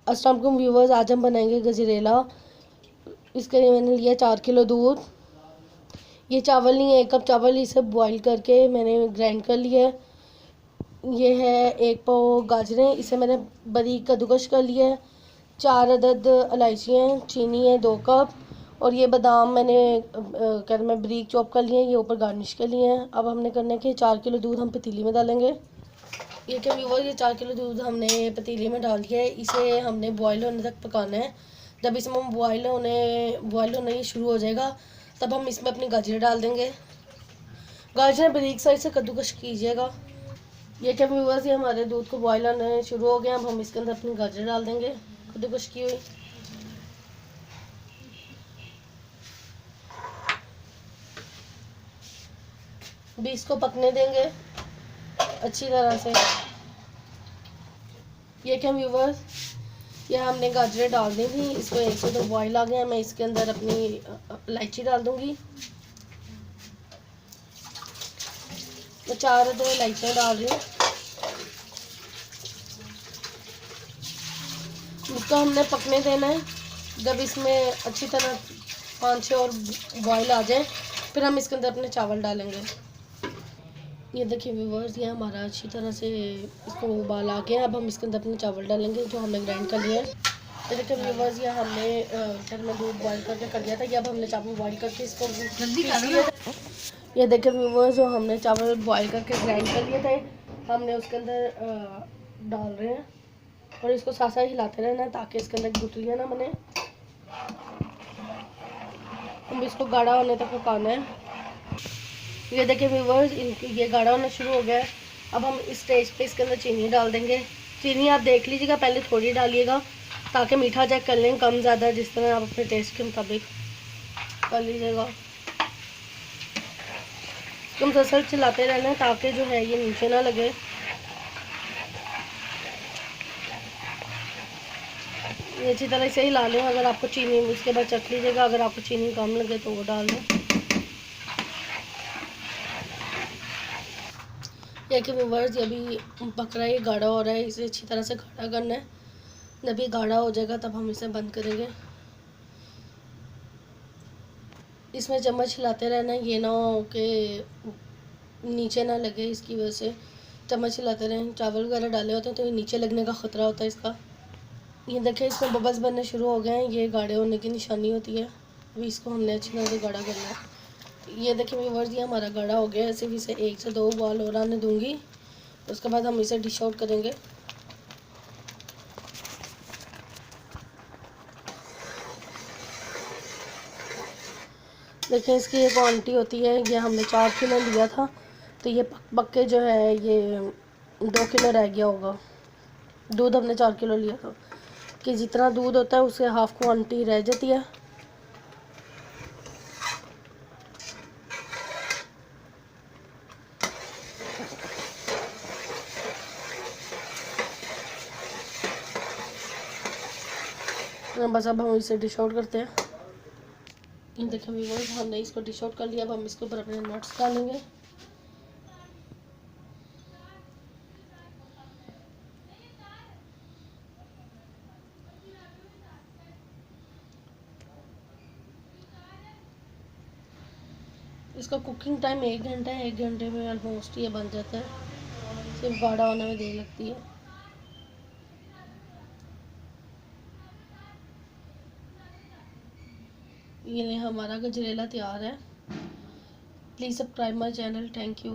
अस्सलाम वालेकुम व्यूवर्स, आज हम बनाएंगे गजरेला। इसके लिए मैंने लिया 4 किलो दूध। ये चावल नहीं है, 1 कप चावल, इसे बॉईल करके मैंने ग्राइंड कर लिया है। ये है 1 पाव गाजरें, इसे मैंने बारीक कद्दूकस कर लिया है। 4 अदद इलायचियाँ, चीनी है 2 कप, और ये बादाम मैंने क्या मैं बारीक चॉप कर लिए हैं, ये ऊपर गार्निश कर लिए हैं। अब हमने करना है कि 4 किलो दूध हम पतीली में डालेंगे। ये क्या व्यूवर, ये 4 किलो दूध हमने पतीली में डाल दिया है। इसे हमने बॉयल होने तक पकाना है। जब इसमें बॉयल होने शुरू हो जाएगा, तब हम इसमें अपनी गाजर डाल देंगे। गाजर बारीक साइड से कद्दूकस कीजिएगा। ये क्या व्यूवर्स, ये हमारे दूध को बॉयल होने शुरू हो गया। अब हम इसके अंदर अपनी गाजर डाल देंगे कद्दूकस की हुई। भी इसको पकने देंगे अच्छी तरह से। ये क्या व्यूवर्स, ये हमने गाजरें डाल दी थी, इसको 1 से 2 बॉयल आ गया। मैं इसके अंदर अपनी इलायची डाल दूंगी। मैं 4 2 इलायचियाँ डाल रही हूँ। इसको हमने पकने देना है। जब इसमें अच्छी तरह 5 6 और बॉयल आ जाए, फिर हम इसके अंदर अपने चावल डालेंगे। ये देखिए व्यूवर्स, ये हमारा अच्छी तरह से इसको उबाल आ गया। अब हम इसके अंदर अपने चावल डालेंगे जो हमने ग्राइंड कर लिया है। ये देखिए व्यूवर्स, ये हमने फिर मैं दूध बॉयल करके कर लिया था। ये अब हमने चावल बॉयल करके इसको जल्दी कर लिया था। ये देखिए व्यूवर्स, जो हमने चावल बॉयल करके ग्राइंड कर लिए थे, हमने उसके अंदर डाल रहे हैं, और इसको साथ साथ हिलाते रहना है ताकि इसके अंदर गुठलियाँ ना बने। हम इसको गाढ़ा होने तक पकाना है। ये देखिए व्यूवर्स, ये गाढ़ा होना शुरू हो गया है। अब हम इस स्टेज पे इसके अंदर चीनी डाल देंगे। चीनी आप देख लीजिएगा, पहले थोड़ी डालिएगा ताकि मीठा चेक कर लें, कम ज़्यादा जिस तरह आप अपने टेस्ट के मुताबिक कर लीजिएगा। तो मुसलसल चलाते रहना है ताकि जो है ये नीचे ना लगे। ये अच्छी तरह से हिला लें। अगर आपको चीनी, उसके बाद चख लीजिएगा, अगर आपको चीनी कम लगे तो वो डाल दें। या कि व्यूवर्स, ये भी पक रहा है, ये गाढ़ा हो रहा है, इसे अच्छी तरह से गाढ़ा करना है। जब ये गाढ़ा हो जाएगा तब हम इसे बंद करेंगे। इसमें चम्मच हिलाते रहना है, ये ना हो कि नीचे ना लगे, इसकी वजह से चम्मच हिलाते रहें। चावल वगैरह डाले होते हैं तो ये नीचे लगने का ख़तरा होता है इसका। ये देखिए, इसमें बबल्स बनने शुरू हो गए हैं, ये गाढ़े होने की निशानी होती है। अभी इसको हमने अच्छी तरह से गाढ़ा करना है। ये देखिए व्यूवर्स, ये हमारा गाढ़ा हो गया है। सिर्फ इसे 1 से 2 बॉल और आने दूँगी, उसके बाद हम इसे डिश आउट करेंगे। देखिए, इसकी एक क्वांटिटी होती है, ये हमने 4 किलो लिया था, तो ये पक पक के जो है ये 2 किलो रह गया होगा। दूध हमने 4 किलो लिया था, कि जितना दूध होता है उससे हाफ क्वांटिटी रह जाती है। बस अब हम इसे डिश आउट करते हैं। ये देखिए व्यूअर्स, हमने इसको डिश आउट कर लिया। अब हम इसके ऊपर अपने नट्स डालेंगे। इसका कुकिंग टाइम 1 घंटा है। 1 घंटे में ऑलमोस्ट ये बन जाता है, सिर्फ गाढ़ा होने में देर लगती है। ये हमारा गजरेला तैयार है। Please subscribe my channel. Thank you.